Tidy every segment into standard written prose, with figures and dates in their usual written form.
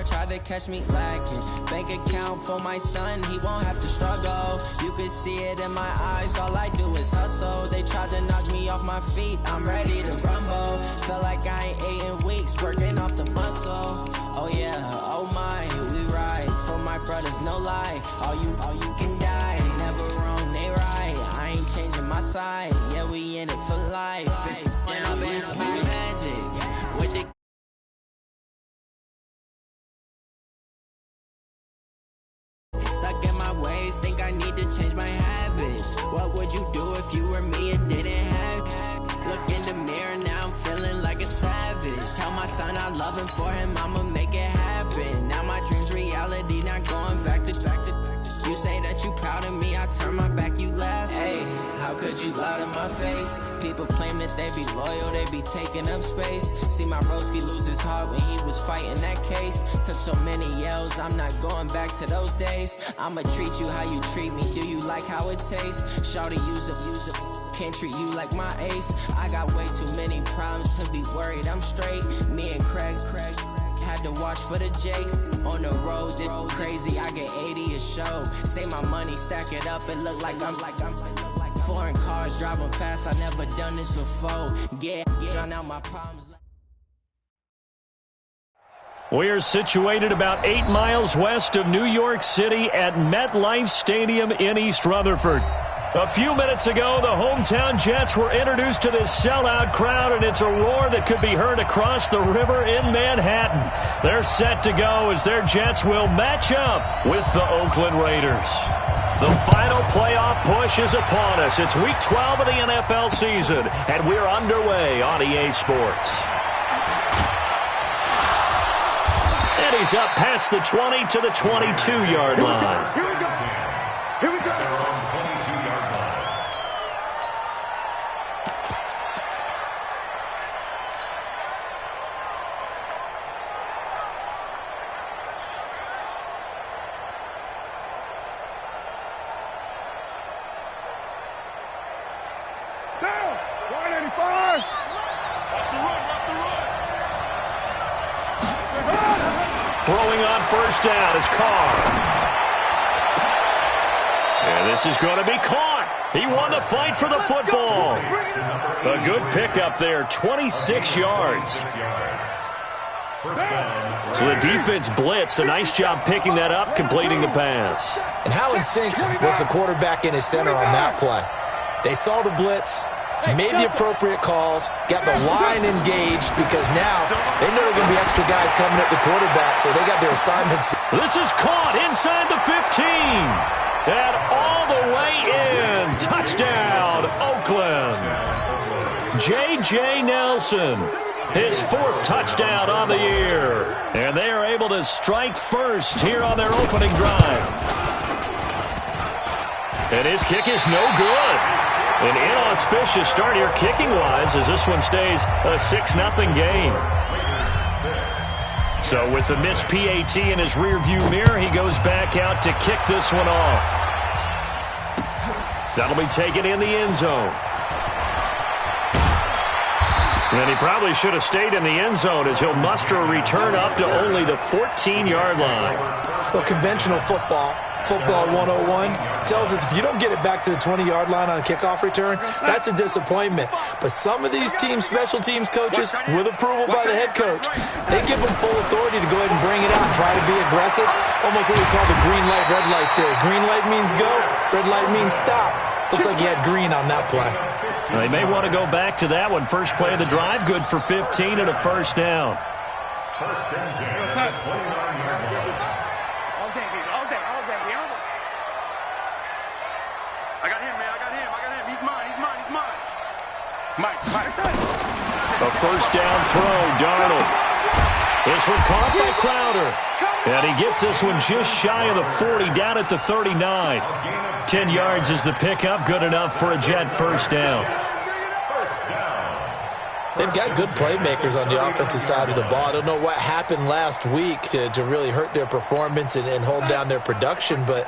hard, tried to catch me lacking. Bank account for my son, he won't have to struggle. You can see it in my eyes, all I do is hustle. They tried to knock me off my feet, I'm ready to rumble. Felt like I ain't ate in weeks, working off the muscle. Oh yeah, oh my, we ride for my brothers, no lie. All you can die, never wrong, they right. I ain't changing my side, yeah, we in it for life. When I'm in a magic with the stuck in my ways, think I need to change my habits. What would you do if you were me and didn't have? Look in the mirror, now I'm feeling like a savage. Tell my son I love him, for him I'ma make it happen. Now my dream's reality, not going back to. You say that you proud of me, I turn my back, you laugh. Hey, how could you lie to my face? People claim that they be loyal, they be taking up space. See my broski lose his heart when he was fighting that case. Took so many yells, I'm not going back to those days. I'ma treat you how you treat me, do you like how it tastes? Shawty, use it, can't treat you like my ace. I got way too many problems to be worried, I'm straight. Me and Craig had to watch for the Jakes. On the road, this crazy, I get 80 a show. Say my money, stack it up, it look like I'm foreign cars, driving fast, I never done this before. Get out my problems. We're situated about 8 miles west of New York City at MetLife Stadium in East Rutherford. A few minutes ago, the hometown Jets were introduced to this sellout crowd, and it's a roar that could be heard across the river in Manhattan. They're set to go as their Jets will match up with the Oakland Raiders. The final playoff push is upon us. It's Week 12 of the NFL season, and we're underway on EA Sports. And he's up past the 20 to the 22-yard line. Here we go. Here we go. Throwing on first down is Carr. And this is going to be caught. He won the fight for the football. A good pickup there, 26 yards. So the defense blitzed. A nice job picking that up, completing the pass. And how in sync was the quarterback in his center on that play? They saw the blitz, made the appropriate calls, got the line engaged, because now they know there are going to be extra guys coming at the quarterback, so they got their assignments. This is caught inside the 15. And all the way in. Touchdown, Oakland. J.J. Nelson, his 4th touchdown on the year. And they are able to strike first here on their opening drive. And his kick is no good. An inauspicious start here kicking-wise as this one stays a 6-0 game. So with the missed PAT in his rearview mirror, he goes back out to kick this one off. That'll be taken in the end zone. And he probably should have stayed in the end zone as he'll muster a return up to only the 14-yard line. Well, conventional football 101, tells us if you don't get it back to the 20-yard line on a kickoff return, that's a disappointment. But some of these special teams coaches, with approval by the head coach, they give them full authority to go ahead and bring it out and try to be aggressive. Almost what we call the green light, red light theory. Green light means go, red light means stop. Looks like he had green on that play. They may want to go back to that one. First play of the drive, good for 15 and a first down. First and 10 at the 29-yard line. I got him, man. I got him. He's mine. Mike. A first down throw, Darnold. This one caught by Crowder. And he gets this one just shy of the 40, down at the 39. 10 yards is the pickup, good enough for a Jet first down. They've got good playmakers on the offensive side of the ball. I don't know what happened last week to really hurt their performance and hold down their production, but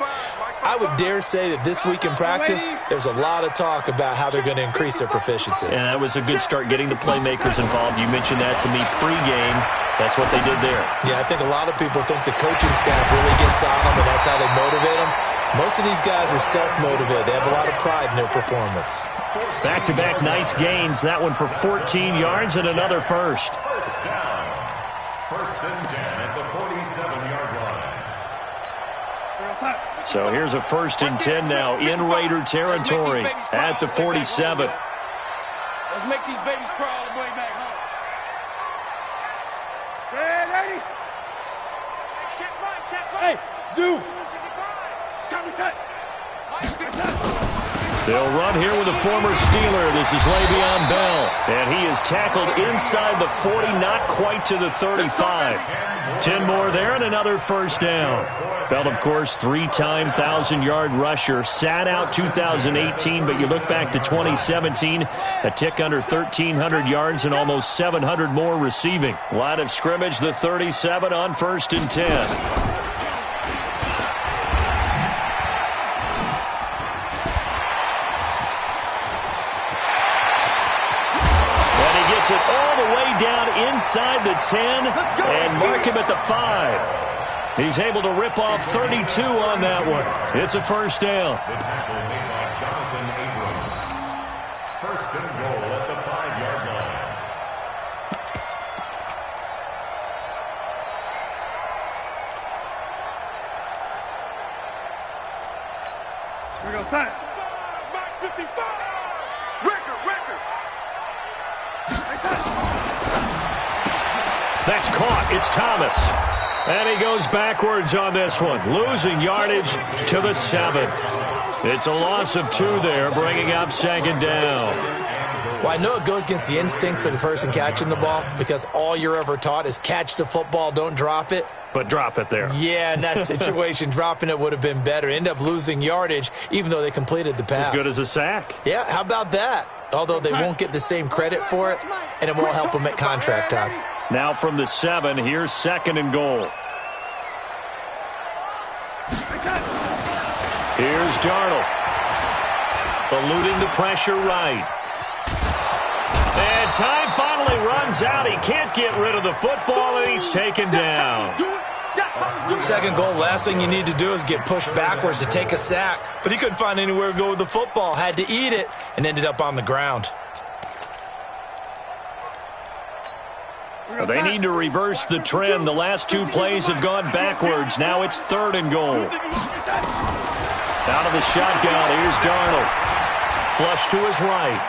I would dare say that this week in practice, there's a lot of talk about how they're going to increase their proficiency. And that was a good start getting the playmakers involved. You mentioned that to me pregame. That's what they did there. Yeah, I think a lot of people think the coaching staff really gets on them, and that's how they motivate them. Most of these guys are self-motivated. They have a lot of pride in their performance. Back-to-back nice gains. That one for 14 yards and another first. First down. First and 10 at the 47-yard line. So here's a first and 10 now in Raider territory at the 47. Let's make these babies crawl all the way back home. Hey, Zoo. They'll run here with a former Steeler. This is Le'Veon Bell. And he is tackled inside the 40, not quite to the 35. 10 more there and another first down. Bell, of course, three-time 1,000-yard rusher. Sat out 2018, but you look back to 2017, a tick under 1,300 yards and almost 700 more receiving. Line of scrimmage, the 37 on first and 10. It all the way down inside the 10 and mark him at the 5. He's able to rip off 32 on that one. It's a first down. The tackle made by Jonathan Abrams. First and goal at the 5-yard line. Here we go, son. Back 55. Record. That's caught. It's Thomas. And he goes backwards on this one, losing yardage to the 7. It's a loss of 2 there, bringing up second down. Well, I know it goes against the instincts of the person catching the ball because all you're ever taught is catch the football, don't drop it. But drop it there. Yeah, in that situation, dropping it would have been better. End up losing yardage, even though they completed the pass. As good as a sack. Yeah, how about that? Although they won't get the same credit for it, and it won't help them at contract time. Now from the 7, here's second and goal. Here's Darnold. Eluding the pressure right. And time finally runs out. He can't get rid of the football, and he's taken down. Second goal, last thing you need to do is get pushed backwards to take a sack. But he couldn't find anywhere to go with the football. Had to eat it and ended up on the ground. Well, they need to reverse the trend. The last 2 plays have gone backwards. Now it's third and goal. Out of the shotgun, here's Darnold. Flush to his right.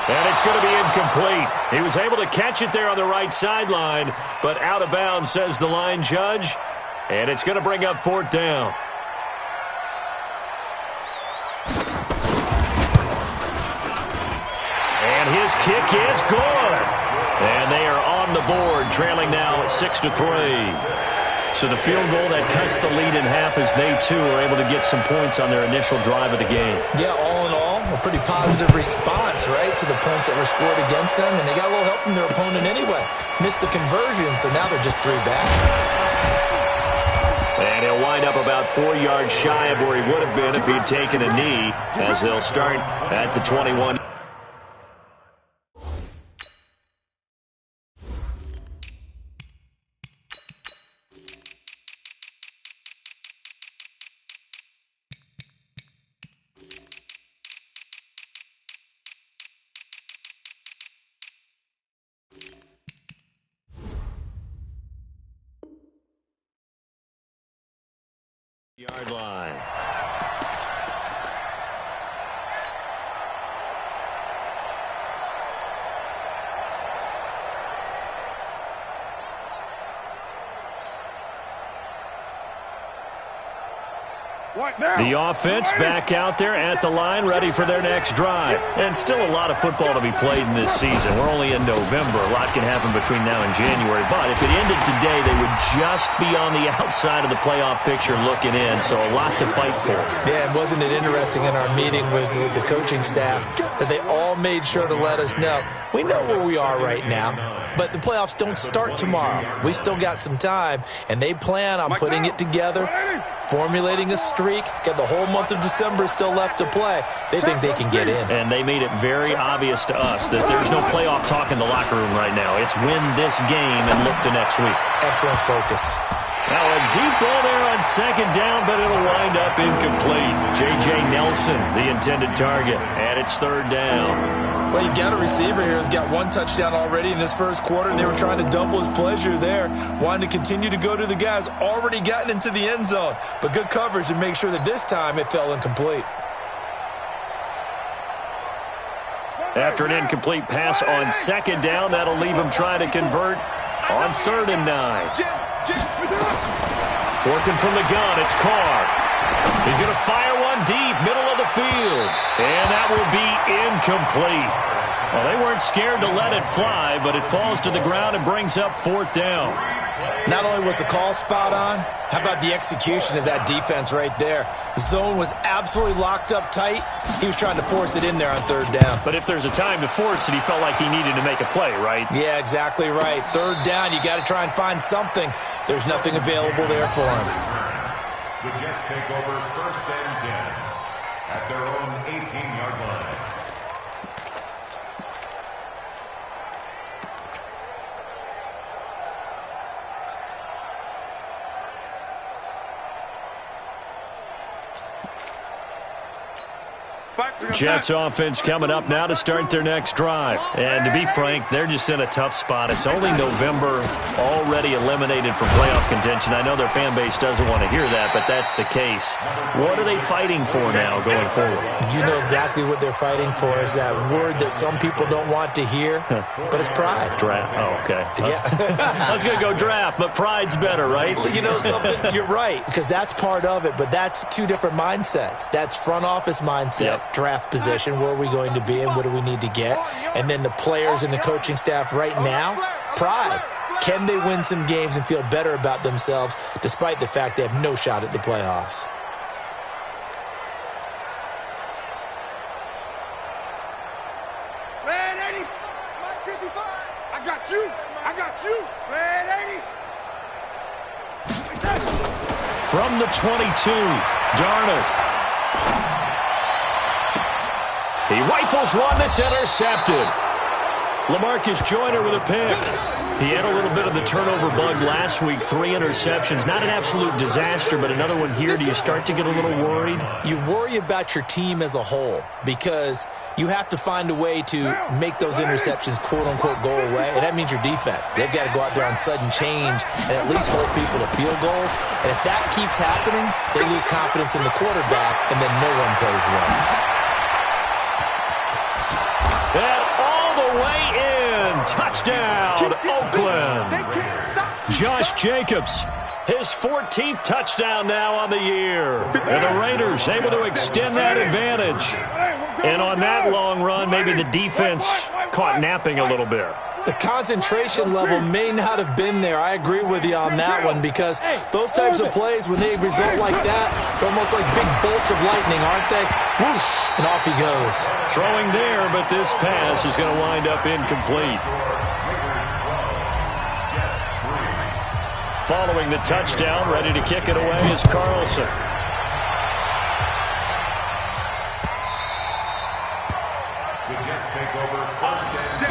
And it's going to be incomplete. He was able to catch it there on the right sideline, but out of bounds, says the line judge. And it's going to bring up fourth down. And his kick is good. And they are on the board, trailing now at 6-3. So the field goal that cuts the lead in half as they, too, are able to get some points on their initial drive of the game. Yeah, all in all, a pretty positive response, right, to the points that were scored against them. And they got a little help from their opponent anyway. Missed the conversion, so now they're just 3 back. And he'll wind up about 4 yards shy of where he would have been if he'd taken a knee, as they'll start at the 21. Yard line. The offense back out there at the line, ready for their next drive. And still a lot of football to be played in this season. We're only in November. A lot can happen between now and January. But if it ended today, they would just be on the outside of the playoff picture looking in. So a lot to fight for. Yeah, and wasn't it interesting in our meeting with the coaching staff that they all all made sure to let us know. We know where we are right now, but the playoffs don't start tomorrow. We still got some time, and they plan on putting it together, formulating a streak. Got the whole month of December still left to play. They think they can get in. And they made it very obvious to us that there's no playoff talk in the locker room right now. It's win this game and look to next week. Excellent focus. Now a deep ball there on second down, but it'll wind up incomplete. J.J. Nelson, the intended target, and it's third down. Well, you've got a receiver here who's got one touchdown already in this first quarter, and they were trying to double his pleasure there, wanting to continue to go to the guys already gotten into the end zone. But good coverage to make sure that this time it fell incomplete. After an incomplete pass on second down, that'll leave him trying to convert on 3rd and 9. Working from the gun, it's Carr. He's going to fire one deep, middle of the field. And that will be incomplete. Well, they weren't scared to let it fly, but it falls to the ground and brings up 4th down. Not only was the call spot on, how about the execution of that defense right there? The zone was absolutely locked up tight. He was trying to force it in there on 3rd down. But if there's a time to force it, he felt like he needed to make a play, right? Yeah, exactly right. 3rd down, you got to try and find something. There's nothing available there for him. The Jets take over 1st and 10 at their own 18-yard line. Jets offense coming up now to start their next drive. And to be frank, they're just in a tough spot. It's only November, already eliminated from playoff contention. I know their fan base doesn't want to hear that, but that's the case. What are they fighting for now going forward? You know exactly what they're fighting for is that word that some people don't want to hear, but it's pride. Draft. Oh, okay. Yeah. I was going to go draft, but pride's better, right? You know something? You're right, because that's part of it, but that's two different mindsets. That's front office mindset, draft position, where are we going to be and what do we need to get? And then the players and the coaching staff right now, pride. Can they win some games and feel better about themselves despite the fact they have no shot at the playoffs? Red 80, Mike 55. I got you. I got you. Red 80. From the 22, Darnold. He rifles one that's intercepted. LaMarcus Joyner with a pick. He had a little bit of the turnover bug last week, 3 interceptions. Not an absolute disaster, but another one here. Do you start to get a little worried? You worry about your team as a whole because you have to find a way to make those interceptions, quote-unquote, go away, and that means your defense. They've got to go out there on sudden change and at least hold people to field goals. And if that keeps happening, they lose confidence in the quarterback, and then no one plays well. And all the way in. Touchdown, Oakland. Josh Jacobs, his 14th touchdown now on the year. And the Raiders able to extend that advantage. And on that long run, maybe the defense caught napping a little bit. The concentration level may not have been there. I agree with you on that one because those types of plays, when they result like that, they're almost like big bolts of lightning, aren't they? Whoosh, and off he goes. Throwing there, but this pass is going to wind up incomplete. Following the touchdown, ready to kick it away is Carlson. The Jets take over 1st and 10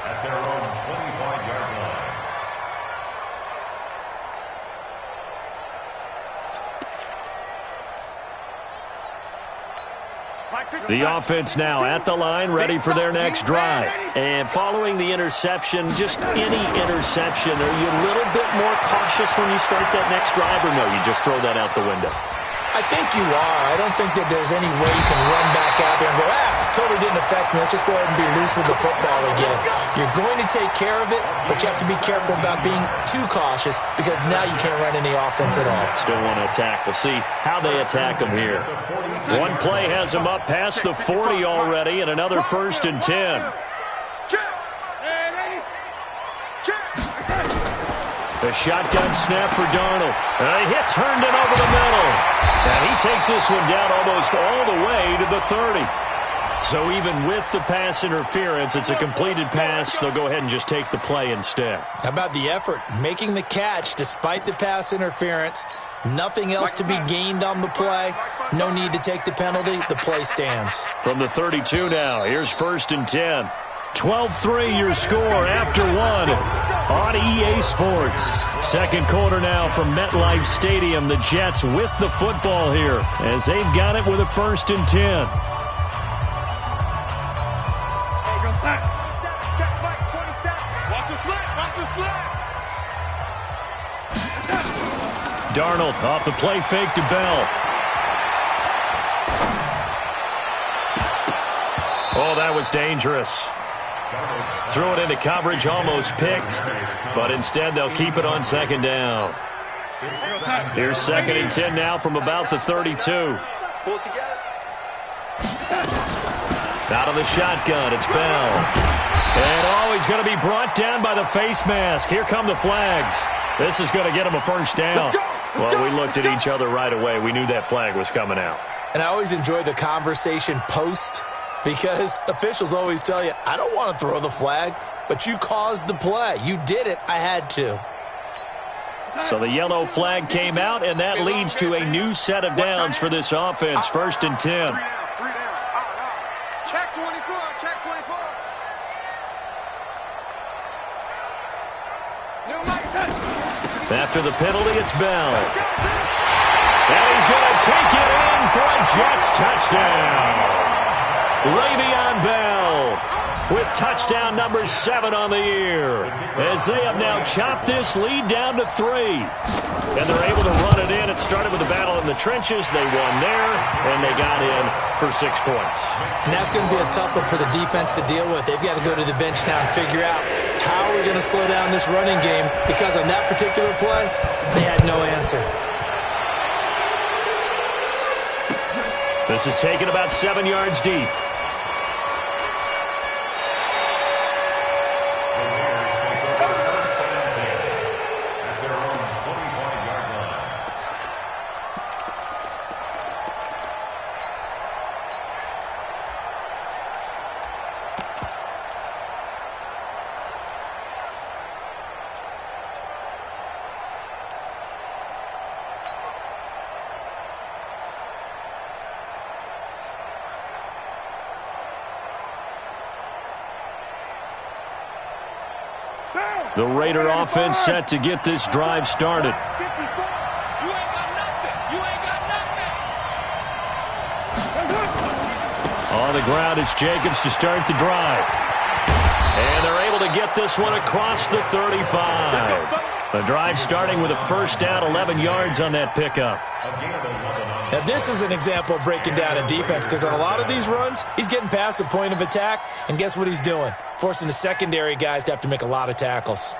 at their own 25-yard line. The offense now at the line, ready for their next drive. And following the interception, just any interception, are you a little bit more cautious when you start that next drive, or no, you just throw that out the window? I think you are. I don't think that there's any way you can run back out there and go, totally didn't affect me. Let's just go ahead and be loose with the football again. You're going to take care of it, but you have to be careful about being too cautious because now you can't run any offense at all. Still want to attack. We'll see how they attack them here. One play has them up past the 40 already, and another 1st and 10. The shotgun snap for Darnold. He hits Herndon over the middle. And he takes this one down almost all the way to the 30. So even with the pass interference, it's a completed pass. They'll go ahead and just take the play instead. How about the effort? Making the catch despite the pass interference. Nothing else to be gained on the play. No need to take the penalty. The play stands. From the 32 now, here's 1st and 10. 12-3 your score after one on EA Sports. Second quarter now from MetLife Stadium. The Jets with the football here as they've got it with a 1st and 10. Darnold off the play fake to Bell. Oh, that was dangerous. Threw it into coverage, almost picked, but instead they'll keep it on 2nd down. Here's 2nd and 10 now from about the 32. Out of the shotgun, it's Bell. And he's going to be brought down by the face mask. Here come the flags. This is going to get him a 1st down. Well, we looked at each other right away. We knew that flag was coming out. And I always enjoy the conversation post because officials always tell you, I don't want to throw the flag, but you caused the play. You did it. I had to. So the yellow flag came out, and that leads to a new set of downs for this offense. 1st and 10. Check 24, check 24. After the penalty, it's Bell. And he's going to take it in for a Jets touchdown. Le'Veon Bell with touchdown number 7 on the year as they have now chopped this lead down to 3. And they're able to run it in. It started with a battle in the trenches. They won there, and they got in for 6 points. And that's going to be a tough one for the defense to deal with. They've got to go to the bench now and figure out how we're going to slow down this running game because on that particular play, they had no answer. This is taken about 7 yards deep. The Raider offense set to get this drive started. On the ground, it's Jacobs to start the drive. And they're able to get this one across the 35. The drive starting with a 1st down, 11 yards on that pickup. Now, this is an example of breaking down a defense because on a lot of these runs, he's getting past the point of attack, and guess what he's doing? Forcing the secondary guys to have to make a lot of tackles.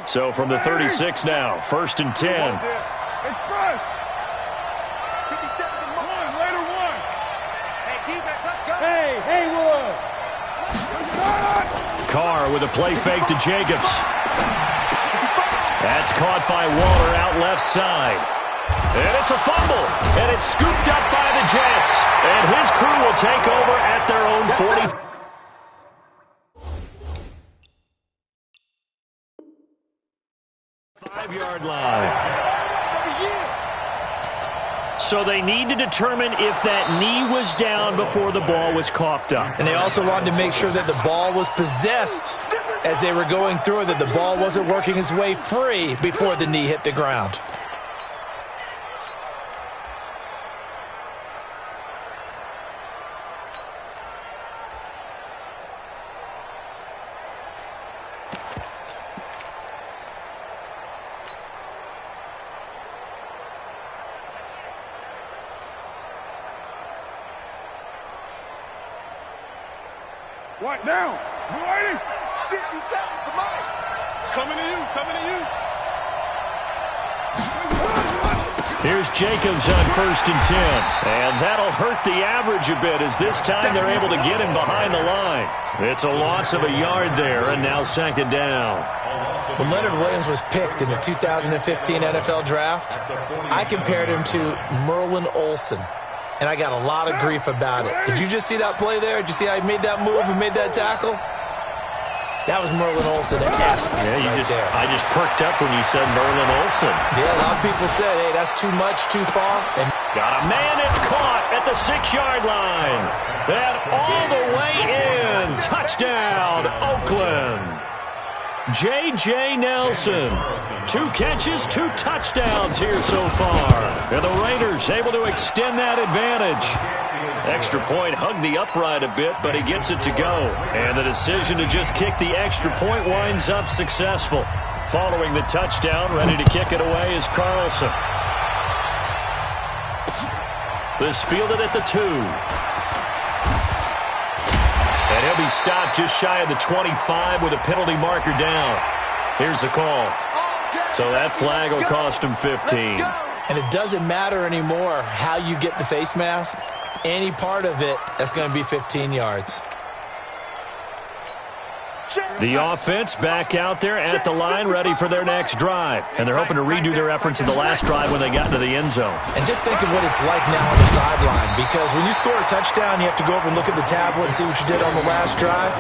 So from the 36 now, 1st and 10. It's first. 57 to 1, later 1. Hey, defense, let's go. Hey, Haywood. Carr with a play fake to Jacobs. That's caught by Waller out left side. And it's a fumble. And it's scooped up by the Jets. And his crew will take over at their own 40. Five-yard line. So they need to determine if that knee was down before the ball was coughed up. And they also wanted to make sure that the ball was possessed as they were going through it, that the ball wasn't working its way free before the knee hit the ground. What now? 280? 57 to Mike. Coming to you, coming to you. Here's Jacobs on 1st and 10. And that'll hurt the average a bit as this time they're able to get him behind the line. It's a loss of a yard there, and now 2nd down. When Leonard Williams was picked in the 2015 NFL Draft, I compared him to Merlin Olsen, and I got a lot of grief about it. Did you just see that play there? Did you see how he made that move and made that tackle? That was Merlin Olsen-esque. Yeah, there. I just perked up when you said Merlin Olsen. Yeah, a lot of people said, hey, that's too much, too far. And got a man that's caught at the 6-yard line. And all the way in. Touchdown, Oakland. J.J. Nelson. 2 catches, 2 touchdowns here so far. And the Raiders able to extend that advantage. Extra point hugged the upright a bit, but he gets it to go. And the decision to just kick the extra point winds up successful. Following the touchdown, ready to kick it away is Carlson. This fielded at the 2. And he'll be stopped just shy of the 25 with a penalty marker down. Here's the call. So that flag will cost him 15. And it doesn't matter anymore how you get the face mask. Any part of it, that's going to be 15 yards. The offense back out there at the line, ready for their next drive. And they're hoping to redo their efforts in the last drive when they got into the end zone. And just think of what it's like now on the sideline, because when you score a touchdown, you have to go over and look at the tablet and see what you did on the last drive.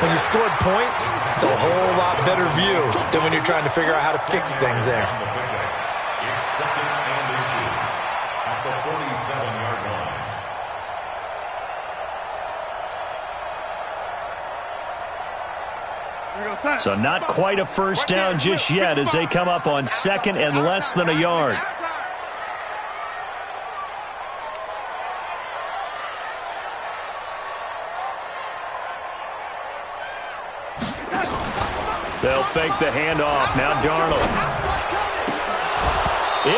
When you scored points, it's a whole lot better view than when you're trying to figure out how to fix things there. It's 2nd and inches at the 47-yard line. So not quite a first down just yet as they come up on 2nd and less than a yard. They'll fake the handoff. Now Darnold.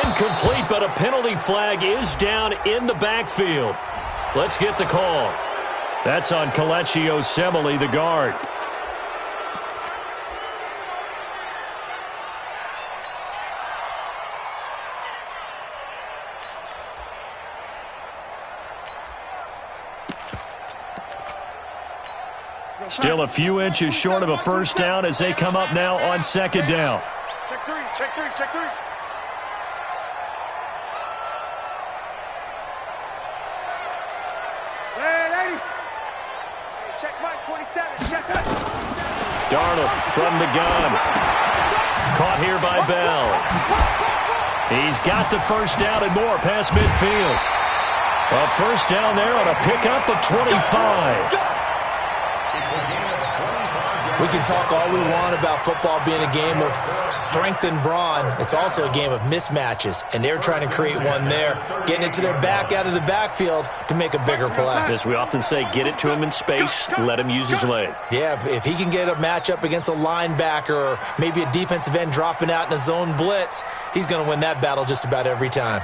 Incomplete, but a penalty flag is down in the backfield. Let's get the call. That's on Kelechi Osemele, the guard. Still a few inches short of a first down as they come up now on 2nd down. Check 3, check 3, check 3. Hey, 80. Check Mike 27, check that. Darnold from the gun. Caught here by Bell. He's got the first down and more past midfield. A first down there on a pickup of 25. We can talk all we want about football being a game of strength and brawn. It's also a game of mismatches, and they're trying to create one there, getting it to their back out of the backfield to make a bigger play. As we often say, get it to him in space, let him use his leg. Yeah, if he can get a matchup against a linebacker or maybe a defensive end dropping out in a zone blitz, he's going to win that battle just about every time.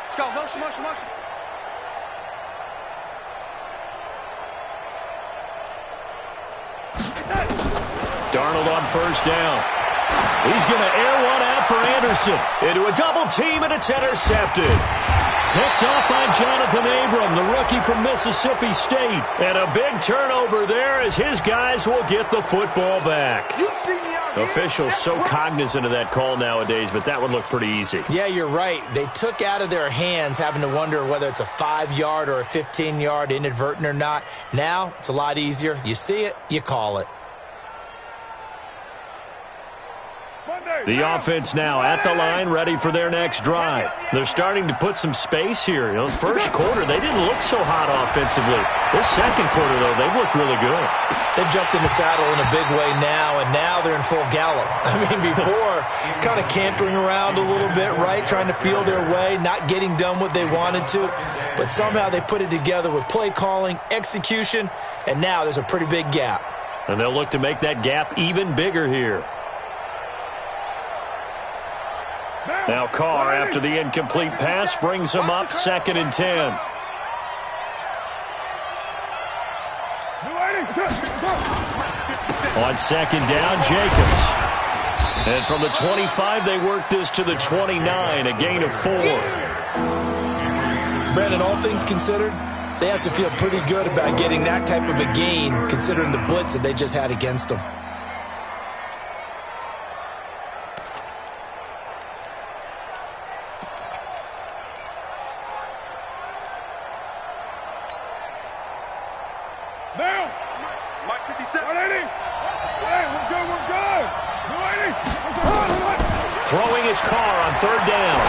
Let's go, motion, motion, motion. Darnold on first down. He's going to air one out for Anderson. Into a double team, and it's intercepted. Picked off by Jonathan Abram, the rookie from Mississippi State. And a big turnover there as his guys will get the football back. Officials so cognizant of that call nowadays, but that one looked pretty easy. Yeah, you're right. They took out of their hands having to wonder whether it's a 5-yard or a 15-yard inadvertent or not. Now, it's a lot easier. You see it, you call it. The offense now at the line, ready for their next drive. They're starting to put some space here. You know, first quarter, they didn't look so hot offensively. This second quarter, though, they've looked really good. They've jumped in the saddle in a big way now, and now they're in full gallop. I mean, before, kind of cantering around a little bit, right, trying to feel their way, not getting done what they wanted to. But somehow they put it together with play calling, execution, and now there's a pretty big gap. And they'll look to make that gap even bigger here. Now Carr, after the incomplete pass, brings him up 2nd and 10. On 2nd down, Jacobs. And from the 25, they work this to the 29, a gain of 4. Brandon, all things considered, they have to feel pretty good about getting that type of a gain, considering the blitz that they just had against them. Now, Mike 57. 180. Hey, we're good, we're good. 180. Throwing his car on 3rd down.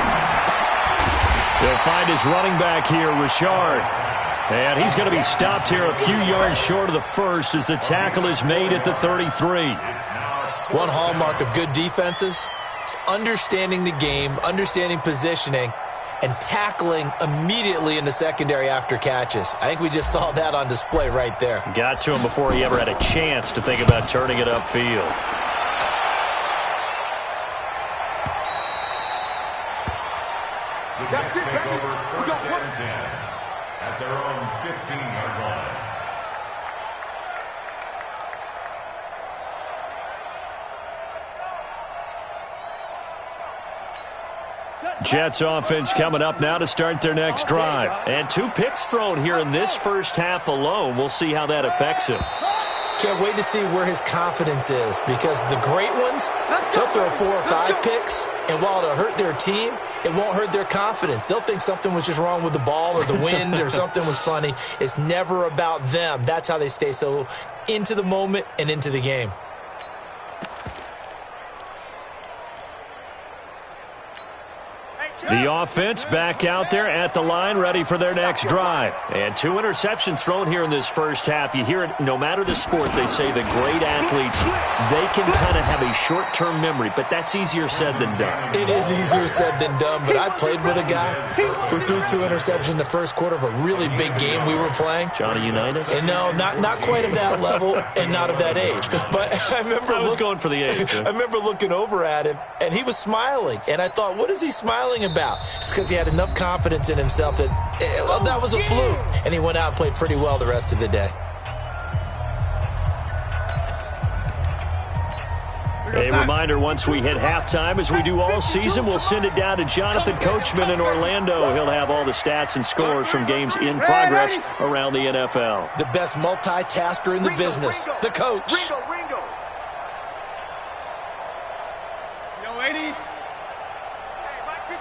They'll find his running back here, Richard. And he's going to be stopped here a few yards short of the first as the tackle is made at the 33. One hallmark of good defenses is understanding the game, understanding positioning, and tackling immediately in the secondary after catches. I think we just saw that on display right there. Got to him before he ever had a chance to think about turning it upfield. The Jets take over 1st and 10 at their own 15-yard line. Jets offense coming up now to start their next drive. And 2 picks thrown here in this first half alone. We'll see how that affects him. Can't wait to see where his confidence is, because the great ones, they'll throw 4 or 5 picks, and while it'll hurt their team, it won't hurt their confidence. They'll think something was just wrong with the ball or the wind or something was funny. It's never about them. That's how they stay so into the moment and into the game. The offense back out there at the line, ready for their next drive. And 2 interceptions thrown here in this first half. You hear it, no matter the sport, they say the great athletes, they can kind of have a short-term memory, but that's easier said than done. It is easier said than done, but I played with a guy who threw 2 interceptions in the first quarter of a really big game we were playing. Johnny Unitas? And no, not quite of that level and not of that age. But I was going for the age. I remember looking over at him, and he was smiling. And I thought, what is he smiling about? It's because he had enough confidence in himself that, well, that was a fluke. And he went out and played pretty well the rest of the day. A reminder, once we hit halftime, as we do all season, we'll send it down to Jonathan Coachman in Orlando. He'll have all the stats and scores from games in progress around the NFL. The best multitasker in the business, the coach. Ringo. Yo, 80.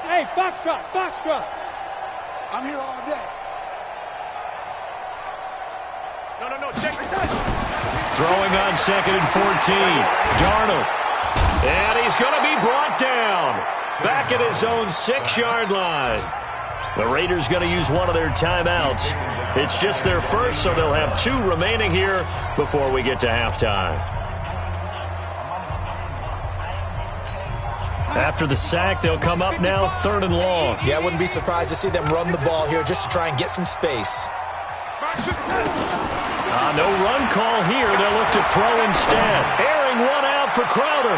Hey, Foxtrot. I'm here all day. No, check this out. Throwing on 2nd and 14. Darnold. And he's going to be brought down. Back at his own 6-yard line. The Raiders going to use one of their timeouts. It's just their first, so they'll have 2 remaining here before we get to halftime. After the sack, they'll come up now 3rd and long. Yeah, I wouldn't be surprised to see them run the ball here just to try and get some space. No run call here. They'll look to throw instead. Airing one out for Crowder.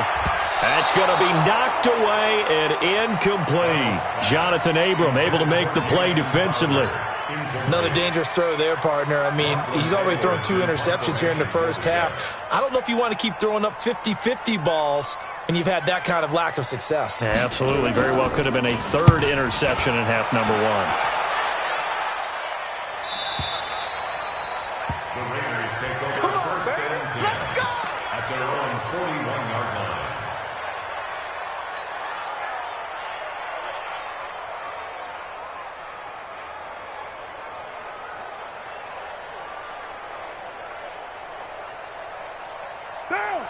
That's going to be knocked away and incomplete. Jonathan Abram able to make the play defensively. Another dangerous throw there, partner. I mean, he's already thrown 2 interceptions here in the first half. I don't know if you want to keep throwing up 50-50 balls when you've had that kind of lack of success. Absolutely. Very well could have been a 3rd interception in half number 1. The Raiders take over 1st and 10 at their own 41-yard line.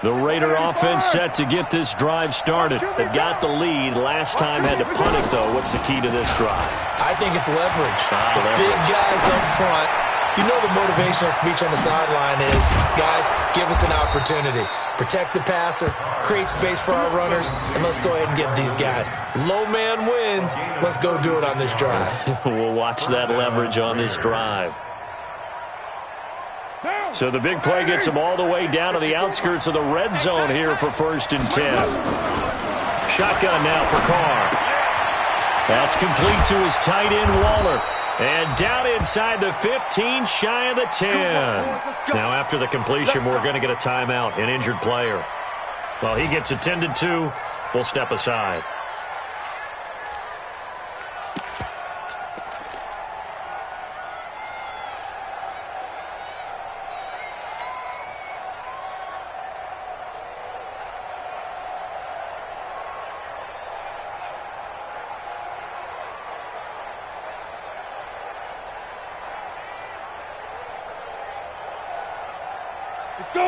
The Raider offense set to get this drive started. They've got the lead. Last time had to punt it, though. What's the key to this drive? I think it's leverage. The big guys up front. You know the motivational speech on the sideline is, guys, give us an opportunity. Protect the passer, create space for our runners, and let's go ahead and get these guys. Low man wins. Let's go do it on this drive. We'll watch that leverage on this drive. So the big play gets him all the way down to the outskirts of the red zone here for 1st and 10. Shotgun now for Carr. That's complete to his tight end, Waller. And down inside the 15, shy of the 10. Now after the completion, we're going to get a timeout, an injured player. Well, he gets attended to. We'll step aside.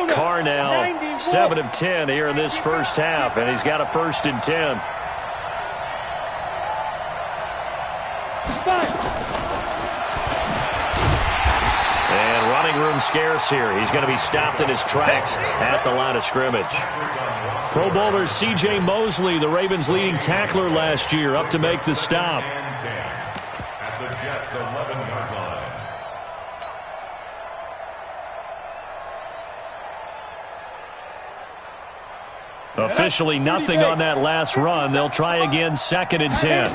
Carr now 7 of 10 here in this first half, and he's got a 1st and 10. And running room scarce here. He's going to be stopped in his tracks at the line of scrimmage. Pro Bowler C.J. Mosley, the Ravens' leading tackler last year, up to make the stop. At the Jets' 11-yard line. Officially nothing on that last run. They'll try again, 2nd and 10.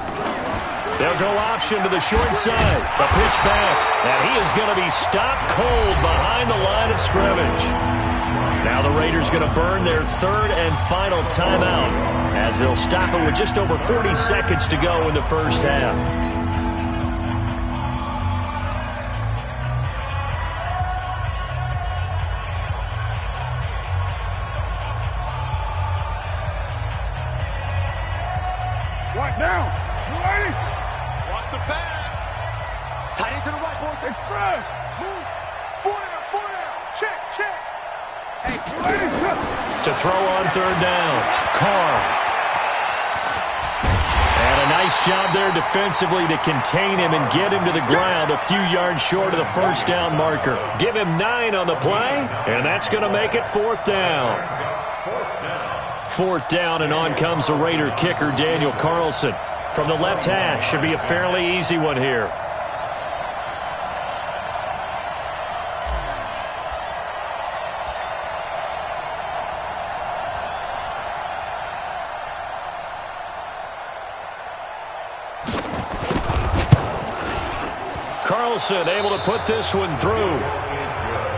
They'll go option to the short side. A pitch back, and he is going to be stopped cold behind the line of scrimmage. Now the Raiders going to burn their 3rd and final timeout as they'll stop it with just over 40 seconds to go in the first half. Right now. You ready? Watch the pass. Tight into the right, boys. Express. Move. 4 down. Check. Hey, you ready? To throw on 3rd down. Carr. And a nice job there defensively to contain him and get him to the ground a few yards short of the 1st down marker. Give him 9 on the play, and that's going to make it 4th down. 4th down, and on comes the Raider kicker, Daniel Carlson. From the left hash, should be a fairly easy one here. Carlson able to put this one through.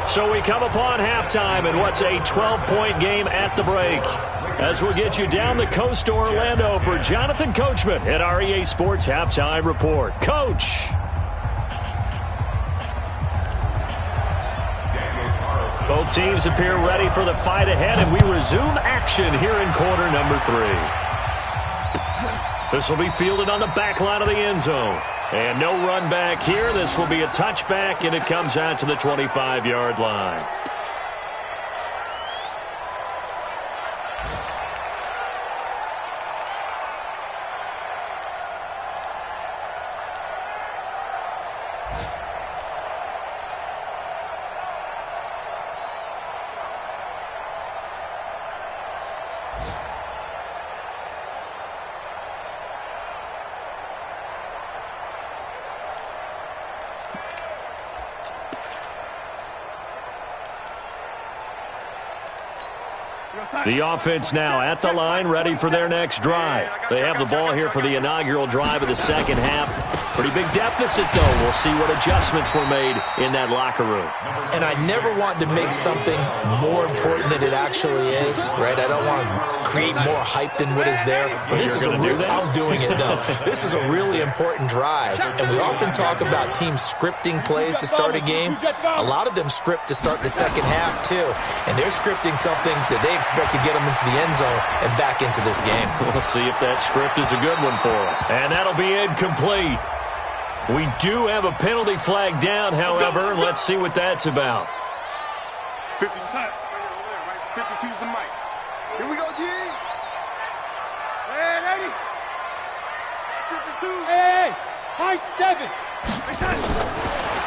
So we come upon halftime in what's a 12-point game at the break. As we'll get you down the coast to Orlando for Jonathan Coachman at our EA Sports Halftime Report. Coach. Both teams appear ready for the fight ahead, and we resume action here in quarter number 3. This will be fielded on the back line of the end zone. And no run back here. This will be a touchback, and it comes out to the 25-yard line. The offense now at the line, ready for their next drive. They have the ball here for the inaugural drive of the second half. Pretty big deficit, though. We'll see what adjustments were made in that locker room. And I never want to make something more important than it actually is, right? I don't want to create more hype than what is there. But this is I'm doing it, though. This is a really important drive. And we often talk about teams scripting plays to start a game. A lot of them script to start the second half, too. And they're scripting something that they expect to get them into the end zone and back into this game. We'll see if that script is a good one for them. And that'll be incomplete. We do have a penalty flag down, however. Let's see what that's about. 52's the mic. Here we go, G. Hey, lady. 52. Hey, high 7.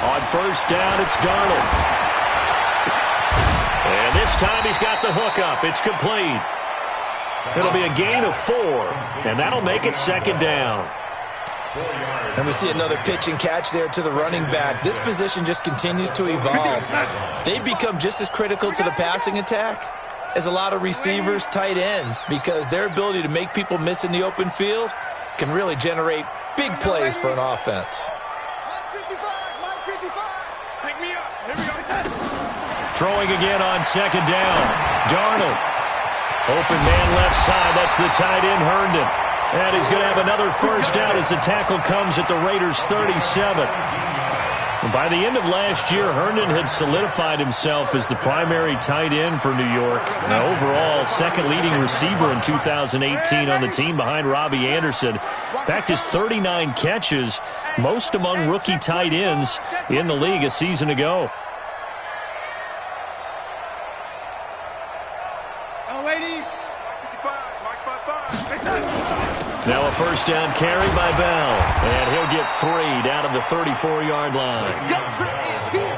On 1st down, it's Darnold. And this time he's got the hook up. It's complete. It'll be a gain of 4, and that'll make it 2nd down. And we see another pitch and catch there to the running back. This position just continues to evolve. They become just as critical to the passing attack as a lot of receivers, tight ends, because their ability to make people miss in the open field can really generate big plays for an offense. Pick me up. Here we go. Throwing again on 2nd down. Darnold. Open man left side. That's the tight end, Herndon. And he's going to have another first down as the tackle comes at the Raiders' 37. By the end of last year, Herndon had solidified himself as the primary tight end for New York. Now, overall, second leading receiver in 2018 on the team behind Robbie Anderson. In fact, his 39 catches, most among rookie tight ends in the league a season ago. Now a first down carry by Bell. And he'll get 3 down to the 34-yard line.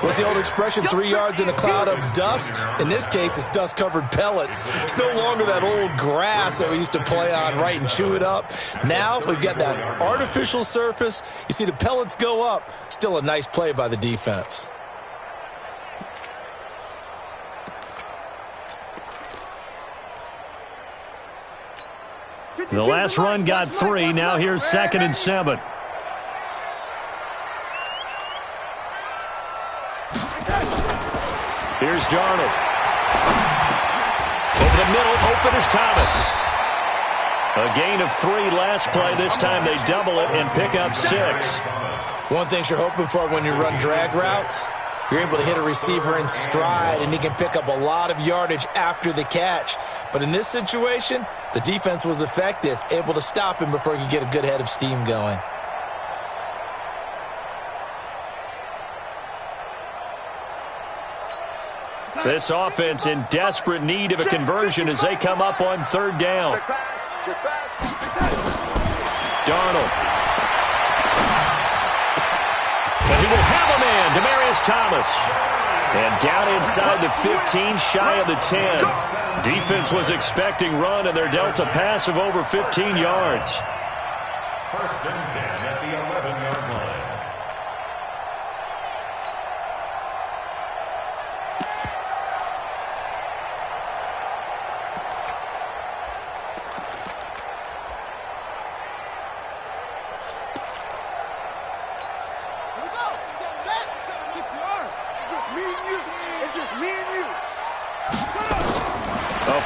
What's the old expression, 3 yards in a cloud of dust? In this case, it's dust-covered pellets. It's no longer that old grass that we used to play on, right, and chew it up. Now we've got that artificial surface. You see the pellets go up. Still a nice play by the defense. The last run got 3. Now here's 2nd and 7. Here's Darnold. Over the middle, open is Thomas. A gain of 3 last play. This time they double it and pick up 6. One thing you're hoping for when you run drag routes, you're able to hit a receiver in stride, and he can pick up a lot of yardage after the catch. But in this situation, the defense was effective, able to stop him before he could get a good head of steam going. This offense in desperate need of a conversion as they come up on 3rd down. Darnold. And he will have a man, Demaryius Thomas. And down inside the 15, shy of the 10. Defense was expecting run, and they're dealt a pass of over 15 yards. 1st and 10 at the 11-yard line.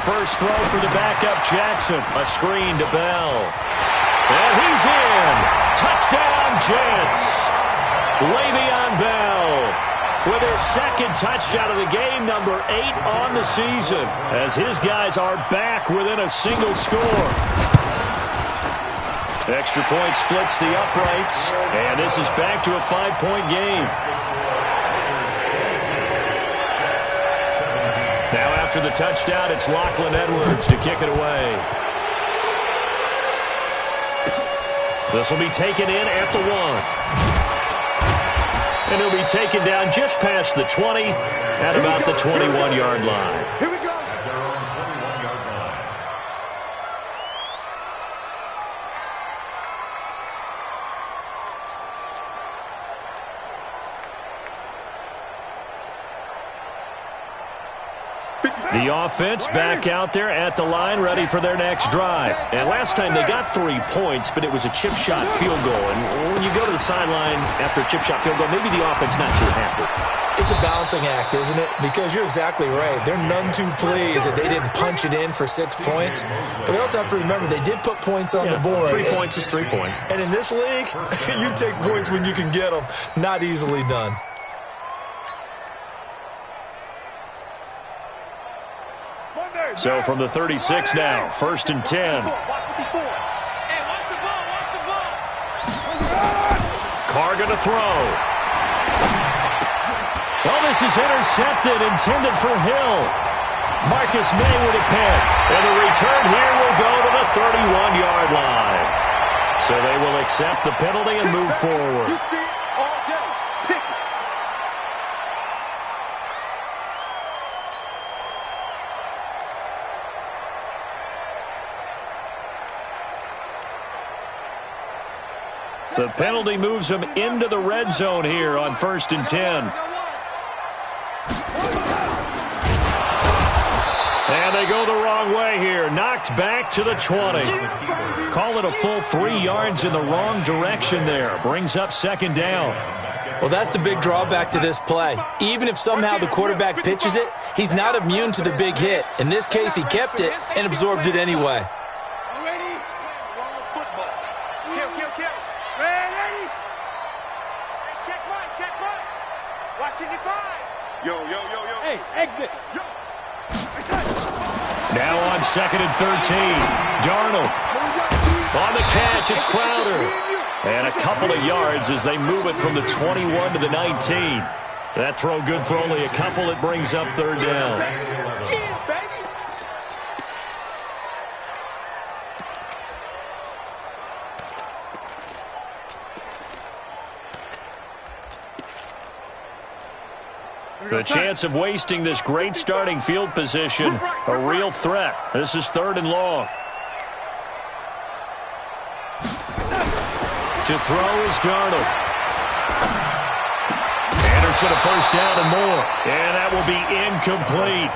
First throw for the backup Jackson. A screen to Bell. And he's in. Touchdown, Jets. Le'Veon Bell with his 2nd touchdown of the game, number 8 on the season, as his guys are back within a single score. Extra point splits the uprights, and this is back to a 5-point game. Now after the touchdown, it's Lachlan Edwards to kick it away. This will be taken in at the 1. And it'll be taken down just past the 20 at about the 21-yard line. Here we go. At their own 21-yard line. The offense back out there at the line, ready for their next drive. And last time they got 3 points, but it was a chip shot field goal. And when you go to the sideline after a chip shot field goal, maybe the offense not too happy. It's a balancing act, isn't it? Because you're exactly right. They're none too pleased that they didn't punch it in for 6 points. But they also have to remember they did put points on the board. 3 points is 3 points. And in this league, you take points when you can get them. Not easily done. So from the 36 now, 1st and 10. Carr going to throw. Well, this is intercepted, intended for Hill. Marcus May with a pick. And the return here will go to the 31-yard line. So they will accept the penalty and move forward. The penalty moves them into the red zone here on 1st and 10. And they go the wrong way here. Knocked back to the 20. Call it a full 3 yards in the wrong direction there. Brings up 2nd down. Well, that's the big drawback to this play. Even if somehow the quarterback pitches it, he's not immune to the big hit. In this case, he kept it and absorbed it anyway. Ready? Football. Kill. Ready? Check right. Watching your five. Yo. Hey, exit. Yo. Now on 2nd and 13. Darnold. On the catch, it's Crowder. And a couple of yards as they move it from the 21 to the 19. That throw good for only a couple. It brings up 3rd down. Yeah, baby. The chance of wasting this great starting field position, a real threat. This is 3rd and long. To throw is Darnold. Anderson a 1st down and more. And that will be incomplete.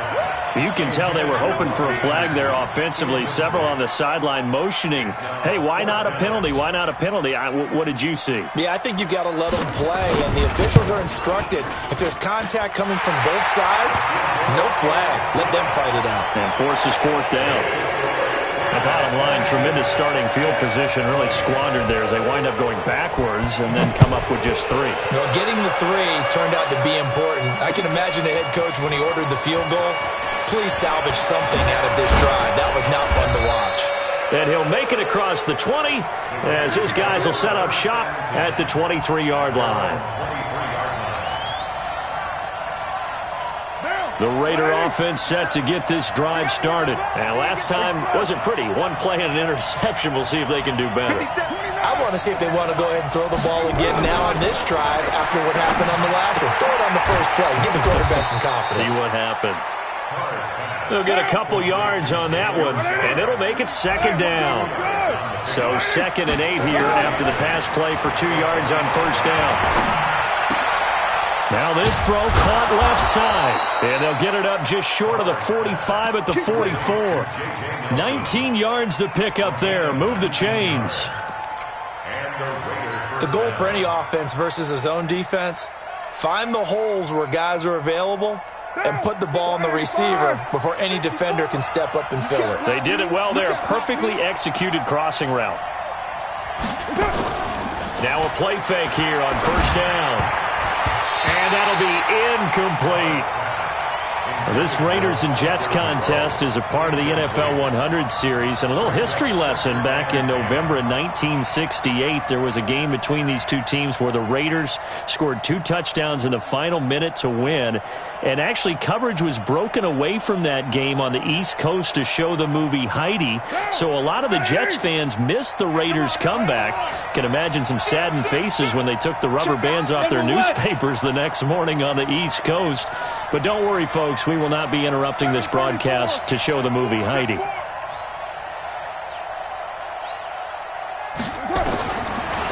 You can tell they were hoping for a flag there offensively. Several on the sideline motioning. Hey, why not a penalty? Why not a penalty? What did you see? Yeah, I think you've got to let them play, and the officials are instructed. If there's contact coming from both sides, no flag. Let them fight it out. And forces 4th down. The bottom line, tremendous starting field position, really squandered there as they wind up going backwards and then come up with just 3. Well, getting the 3 turned out to be important. I can imagine the head coach when he ordered the field goal. Please salvage something out of this drive. That was not fun to watch. And he'll make it across the 20 as his guys will set up shop at the 23-yard line. The Raider offense set to get this drive started. And last time wasn't pretty. One play and an interception. We'll see if they can do better. I want to see if they want to go ahead and throw the ball again now on this drive after what happened on the last one. Throw it on the first play. Give the quarterback some confidence. See what happens. They'll get a couple yards on that one, and it'll make it 2nd down. So 2nd and 8 here after the pass play for 2 yards on 1st down. Now this throw caught left side, and they'll get it up just short of the 45 at the 44. 19 yards to pick up there. Move the chains. The goal for any offense versus a zone defense, find the holes where guys are available and put the ball on the receiver before any defender can step up and fill it. They did it well there. Perfectly executed crossing route. Now a play fake here on 1st down. And that'll be incomplete. This Raiders and Jets contest is a part of the NFL 100 series. And a little history lesson, back in November of 1968, there was a game between these two teams where the Raiders scored 2 touchdowns in the final minute to win. And actually coverage was broken away from that game on the East Coast to show the movie Heidi. So a lot of the Jets fans missed the Raiders comeback. Can imagine some saddened faces when they took the rubber bands off their newspapers the next morning on the East Coast. But don't worry, folks, we will not be interrupting this broadcast to show the movie Heidi.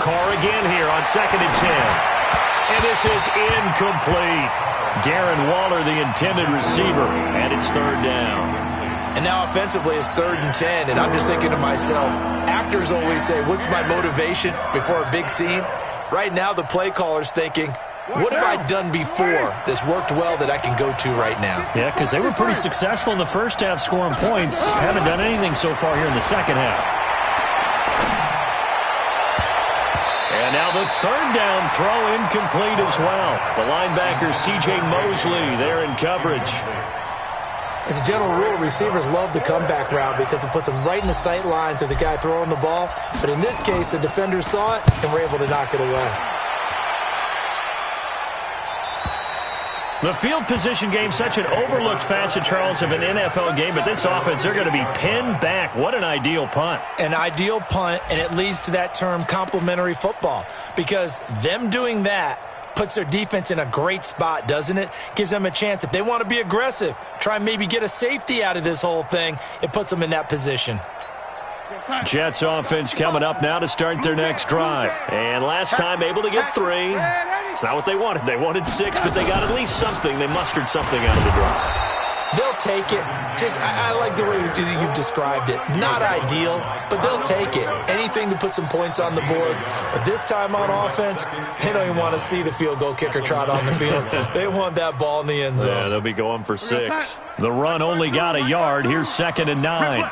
Carr again here on 2nd and 10. And this is incomplete. Darren Waller, the intended receiver, and it's 3rd down. And now offensively it's 3rd and 10, and I'm just thinking to myself, actors always say, what's my motivation before a big scene? Right now the play caller's thinking, what have I done before that's worked well that I can go to right now? Yeah, because they were pretty successful in the first half scoring points. Haven't done anything so far here in the second half. And now the 3rd down throw incomplete as well. The linebacker C.J. Mosley there in coverage. As a general rule, receivers love the comeback route because it puts them right in the sight lines of the guy throwing the ball. But in this case, the defenders saw it and were able to knock it away. The field position game, such an overlooked facet, Charles, of an NFL game. But this offense, they're going to be pinned back. What an ideal punt. An ideal punt, and it leads to that term complementary football. Because them doing that puts their defense in a great spot, doesn't it? Gives them a chance. If they want to be aggressive, try and maybe get a safety out of this whole thing, it puts them in that position. Jets offense coming up now to start their next drive. And last time able to get 3. It's not what they wanted. They wanted 6, but they got at least something. They mustered something out of the drive. They'll take it. I like the way you've described it. Not ideal, but they'll take it. Anything to put some points on the board. But this time on offense, they don't even want to see the field goal kicker trot on the field. They want that ball in the end zone. Yeah, they'll be going for 6. The run only got a yard. Here's 2nd and 9.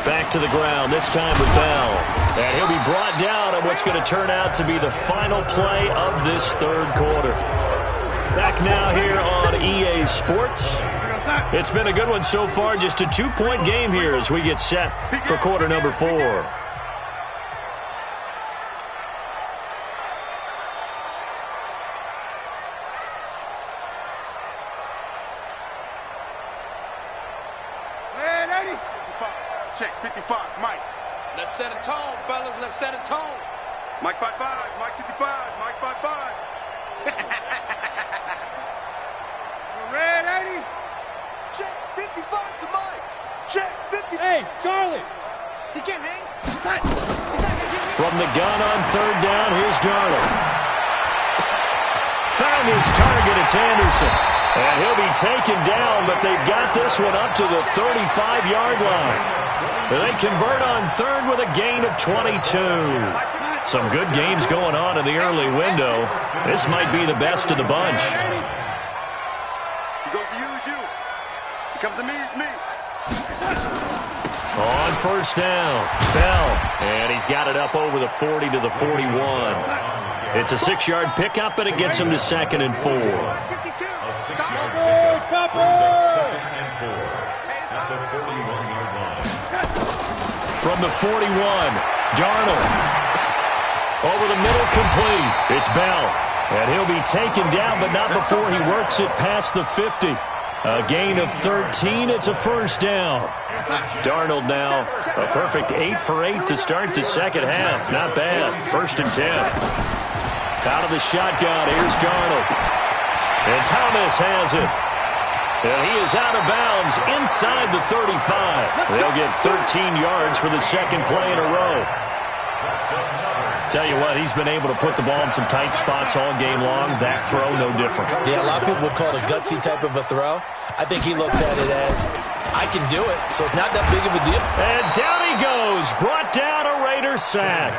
Back to the ground, this time with Bell. And he'll be brought down on what's going to turn out to be the final play of this 3rd quarter. Back now here on EA Sports. It's been a good one so far. Just a 2-point game here as we get set for quarter number 4. Check, 55, Mike. Let's set a tone, fellas. Let's set a tone. Mike 5-5, Mike 55, Mike 5-5. Red 80. Check, 55 to Mike. Check, 50. Hey, Charlie. He can't hang. From the gun on 3rd down, here's Darnold. Found his target, it's Anderson. And he'll be taken down, but they've got this one up to the 35-yard line. They convert on 3rd with a gain of 22. Some good games going on in the early window. This might be the best of the bunch. He goes to use you. He comes to me, it's me. On 1st down, Bell. And he's got it up over the 40 to the 41. It's a 6-yard pickup, and it gets him to 2nd and 4. 52. From the 41, Darnold. Over the middle, complete. It's Bell. And he'll be taken down, but not before he works it past the 50. A gain of 13. It's a 1st down. Darnold now, a perfect 8 for 8 to start the 2nd half. Not bad. 1st and 10. Out of the shotgun, here's Darnold. And Thomas has it. And he is out of bounds inside the 35. They'll get 13 yards for the 2nd play in a row. Tell you what, he's been able to put the ball in some tight spots all game long. That throw, no different. Yeah, a lot of people would call it a gutsy type of a throw. I think he looks at it as, I can do it, so it's not that big of a deal. And down he goes. Brought down a Raider sack.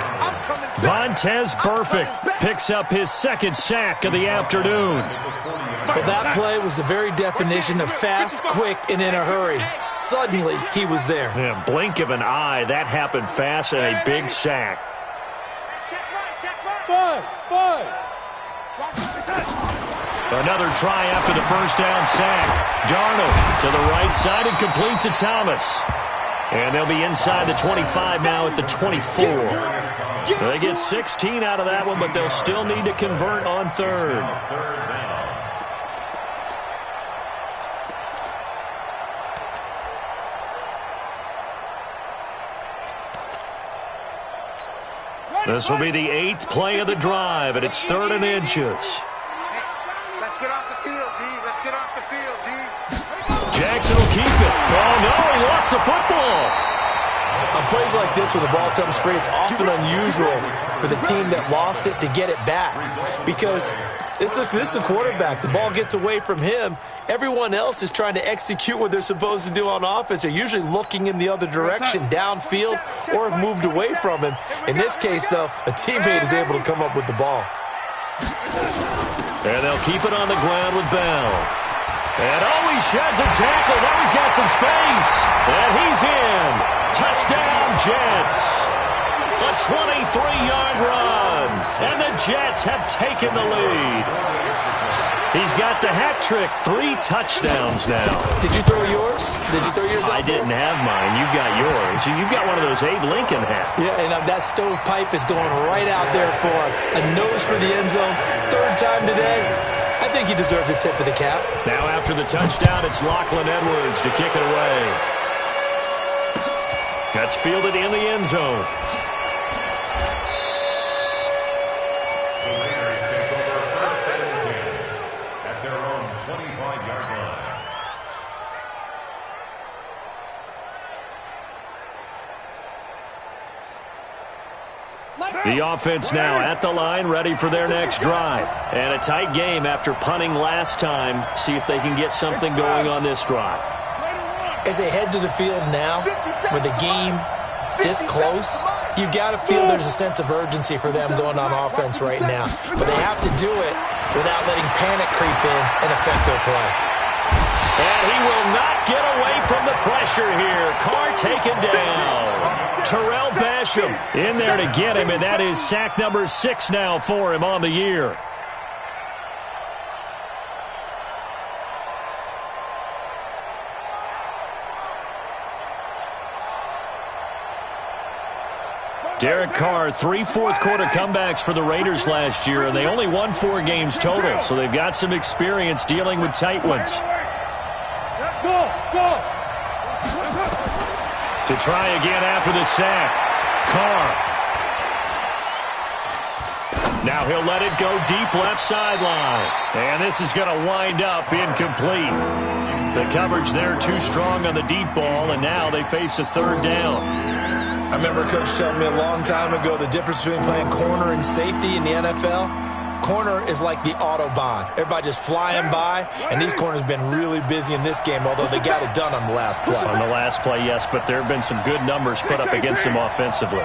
Vontez Burfict picks up his 2nd sack of the afternoon. Well, that play was the very definition of fast, quick, and in a hurry. Suddenly, he was there. Yeah, blink of an eye. That happened fast and a big sack. Another try after the 1st down sack. Darnold to the right side and complete to Thomas. And they'll be inside the 25 now at the 24. They get 16 out of that one, but they'll still need to convert on 3rd. This will be the 8th play of the drive, and it's 3rd and inches. Let's get off the field, D. Let's get off the field, D. Jackson will keep it. Oh, no, he lost the football. On plays like this where the ball comes free, it's often unusual for the team that lost it to get it back. Because this is the quarterback. The ball gets away from him. Everyone else is trying to execute what they're supposed to do on offense. They're usually looking in the other direction, downfield, or have moved away from him. In this case, though, a teammate is able to come up with the ball. And they'll keep it on the ground with Bell. And oh, he sheds a tackle. Now he's got some space. And he's in. Touchdown, Jets. A 23-yard run. And the Jets have taken the lead. He's got the hat trick. 3 touchdowns now. Did you throw yours? Did you throw yours out? I didn't have mine. You've got yours. You've got one of those Abe Lincoln hats. Yeah, and that stovepipe is going right out there for a nose for the end zone. 3rd time today. I think he deserves a tip of the cap. Now after the touchdown, it's Lachlan Edwards to kick it away. That's fielded in the end zone. The Raiders take over 1st and 10 at their own 25-yard line. The offense now at the line, ready for their next drive. And a tight game after punting last time. See if they can get something going on this drive. As they head to the field now, with the game this close, you've got to feel there's a sense of urgency for them going on offense right now. But they have to do it without letting panic creep in and affect their play. And he will not get away from the pressure here. Carr taken down. Terrell Basham in there to get him, and that is sack number 6 now for him on the year. Derek Carr, 3 fourth-quarter comebacks for the Raiders last year, and they only won 4 games total, so they've got some experience dealing with tight ones. To try again after the sack, Carr. Now he'll let it go deep left sideline, and this is going to wind up incomplete. The coverage there too strong on the deep ball, and now they face a 3rd down. I remember Coach telling me a long time ago the difference between playing corner and safety in the NFL. Corner is like the Autobahn. Everybody just flying by, and these corners have been really busy in this game, although they got it done on the last play. On the last play, yes, but there have been some good numbers put up against them offensively. On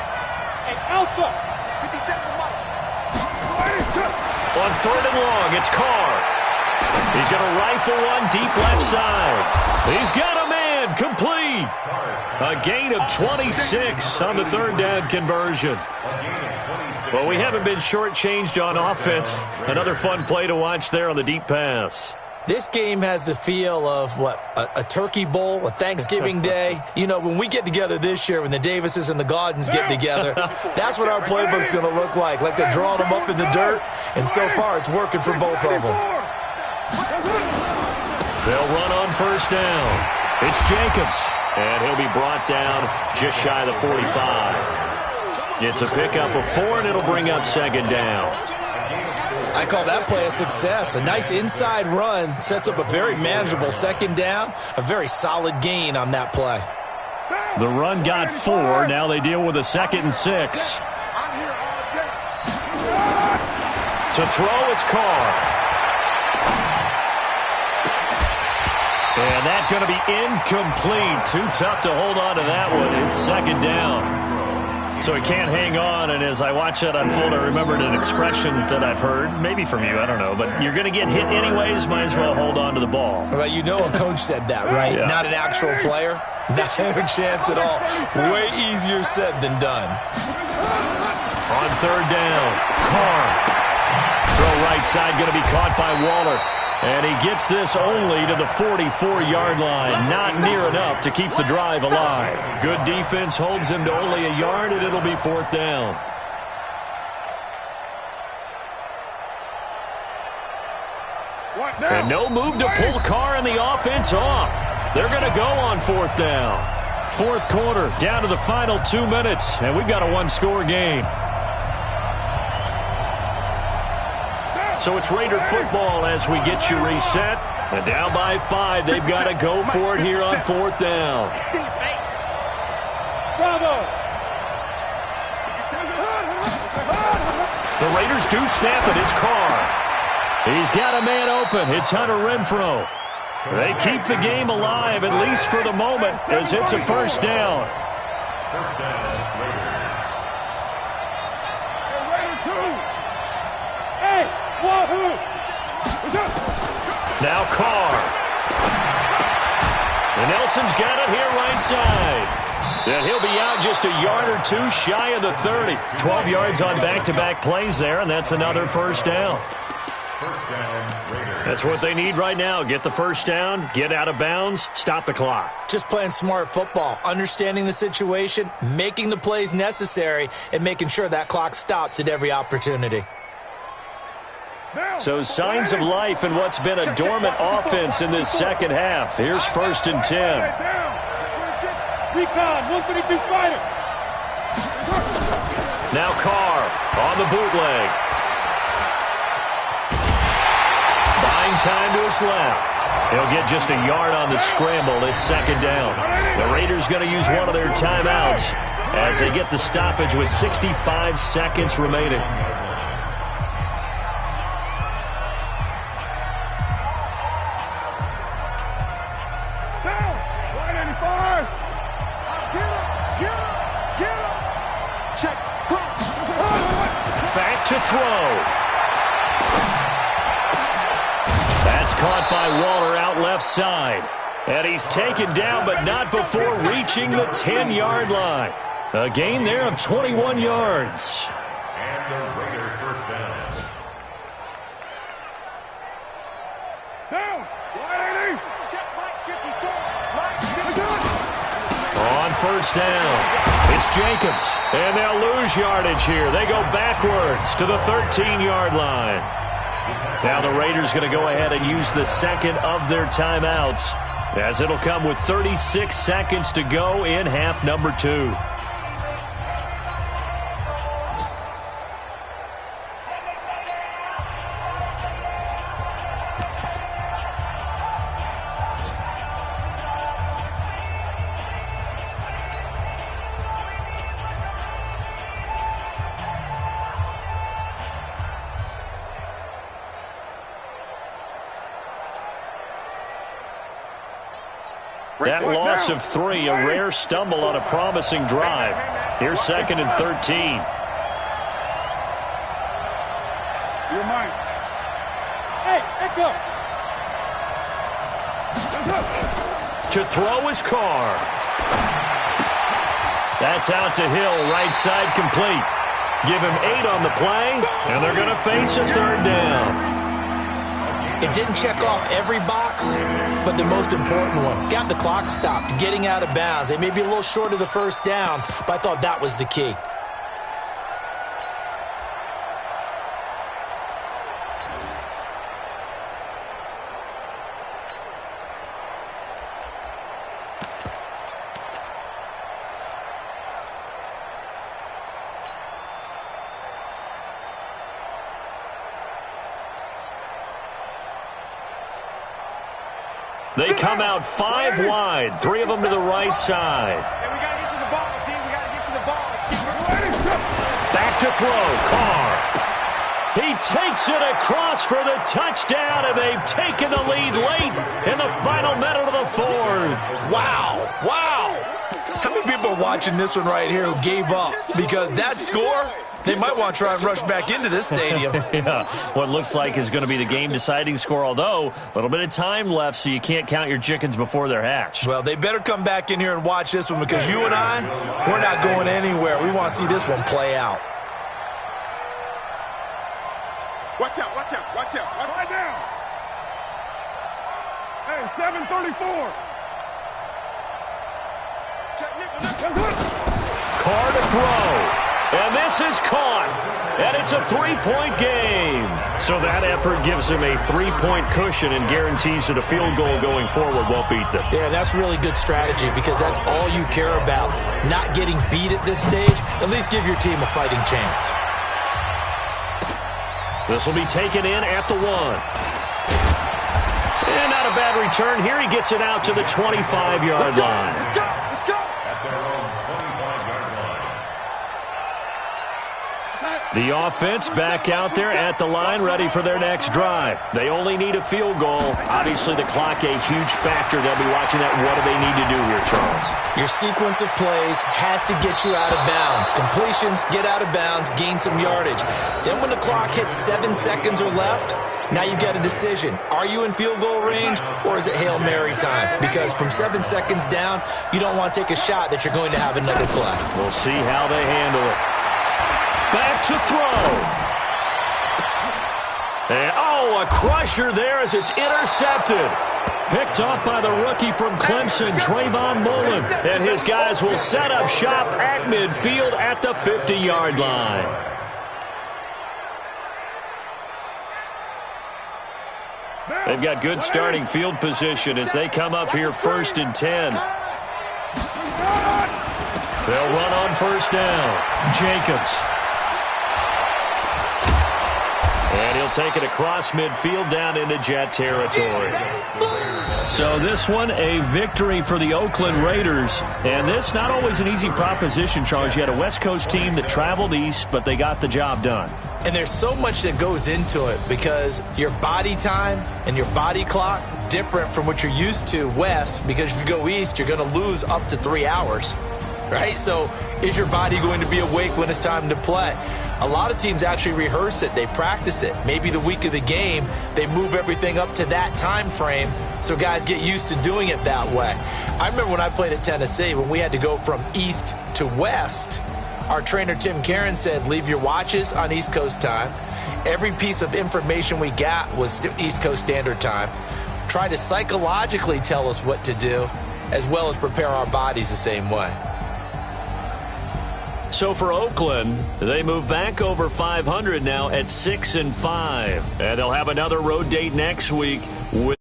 3rd and long, it's Carr. He's going to rifle one deep left side. He's got a man, complete. A gain of 26 on the 3rd down conversion. Well, we haven't been shortchanged on offense. Another fun play to watch there on the deep pass. This game has the feel of, a turkey bowl, a Thanksgiving day. You know, when we get together this year, when the Davises and the Gaudens get together, that's what our playbook's going to look like. Like they're drawing them up in the dirt, and so far it's working for both of them. They'll run on 1st down. It's Jacobs, and he'll be brought down just shy of the 45. It's a pickup of 4, and it'll bring up 2nd down. I call that play a success. A nice inside run sets up a very manageable 2nd down, a very solid gain on that play. The run got 4. Now they deal with a 2nd and 6. To throw, it's Carr. And that's going to be incomplete. Too tough to hold on to that one. It's 2nd down. So he can't hang on, and as I watch that unfold, I remembered an expression that I've heard, maybe from you, I don't know, but you're going to get hit anyways, might as well hold on to the ball. Well, you know a coach said that, right? Yeah. Not an actual player. Not a chance at all. Way easier said than done. On 3rd down, Carr. Throw right side, going to be caught by Waller. And he gets this only to the 44-yard line. Not near enough to keep the drive alive. Good defense holds him to only a yard, and it'll be 4th down. And no move to pull Carr and the offense off. They're going to go on 4th down. 4th quarter, down to the final 2 minutes, and we've got a 1-score game. So it's Raider football as we get you reset. And down by 5, they've got to go for it here on 4th down. The Raiders do snap it. It's Carr. He's got a man open. It's Hunter Renfrow. They keep the game alive, at least for the moment, as it's a 1st down. 1st down, Raiders. Now Carr. And Nelson's got it here right side. And he'll be out just a yard or 2 shy of the 30. 12 yards on back-to-back plays there, and that's another 1st down. 1st down, Raiders. That's what they need right now. Get the 1st down, get out of bounds, stop the clock. Just playing smart football, understanding the situation, making the plays necessary, and making sure that clock stops at every opportunity. So signs of life in what's been a dormant offense in this 2nd half. Here's 1st and 10. Recon, 132 fighter. Now Carr on the bootleg. Buying time to his left. He'll get just a yard on the scramble. It's 2nd down. The Raiders going to use one of their timeouts. as they get the stoppage with 65 seconds remaining. Back to throw. That's caught by Waller out left side. And he's taken down, but not before reaching the 10-yard line. A gain there of 21 yards. And the Raiders first down. On first down, it's Jacobs. And they'll lose yardage here. They go backwards to the 13-yard line. Now the Raiders going to go ahead and use the second of their timeouts, as it'll come with 36 seconds to go in half number 2. That loss of 3, a rare stumble on a promising drive. Here's second and 13. You're mine. Hey, go. To throw is Carr. That's out to Hill, right side complete. Give him 8 on the play, and they're going to face a third down. It didn't check off every box, but the most important one. Got the clock stopped, getting out of bounds. They may be a little short of the first down, but I thought that was the key. They come out 5 wide, 3 of them to the right side. Hey, we got to get to the ball, D. We got to get to the ball. Back to throw, Carr. He takes it across for the touchdown, and they've taken the lead late in the final minute of the 4th. Wow. How many people are watching this one right here who gave up? Because that score, they might want to try and rush back into this stadium. Yeah, what looks like is going to be the game-deciding score, although a little bit of time left, so you can't count your chickens before they're hatched. Well, they better come back in here and watch this one, because you and I, we're not going anywhere. We want to see this one play out. Watch out. Right down. Hey, 734. Carr to throw. And this is caught. And it's a 3-point game. So that effort gives them a 3-point cushion and guarantees that a field goal going forward won't beat them. Yeah, that's really good strategy, because that's all you care about. Not getting beat at this stage. At least give your team a fighting chance. This will be taken in at the 1. And not a bad return here. He gets it out to the 25-yard line. At their own 25-yard line. The offense back out there at the line, ready for their next drive. They only need a field goal. Obviously, the clock a huge factor. They'll be watching that. What do they need to do here, Charles? Your sequence of plays has to get you out of bounds. Completions, get out of bounds, gain some yardage. Then when the clock hits 7 seconds or left, now you've got a decision. Are you in field goal range, or is it Hail Mary time? Because from 7 seconds down, you don't want to take a shot that you're going to have another play. We'll see how they handle it. Back to throw. And, a crusher there as it's intercepted. Picked up by the rookie from Clemson, Trayvon Mullen. And his guys will set up shop at midfield at the 50-yard line. They've got good starting field position as they come up here 1st and 10. They'll run on first down. Jacobs. And he'll take it across midfield down into Jet territory. So this one, a victory for the Oakland Raiders. And this, not always an easy proposition, Charles. You had a West Coast team that traveled east, but they got the job done. And there's so much that goes into it because your body time and your body clock different from what you're used to west, because if you go east, you're going to lose up to 3 hours, right? So is your body going to be awake when it's time to play? A lot of teams actually rehearse it. They practice it. Maybe the week of the game, they move everything up to that time frame so guys get used to doing it that way. I remember when I played at Tennessee, when we had to go from east to west, our trainer, Tim Karen, said, leave your watches on East Coast time. Every piece of information we got was East Coast Standard Time. Try to psychologically tell us what to do, as well as prepare our bodies the same way. So for Oakland, they move back over 500 now at 6-5. And they'll have another road date next week with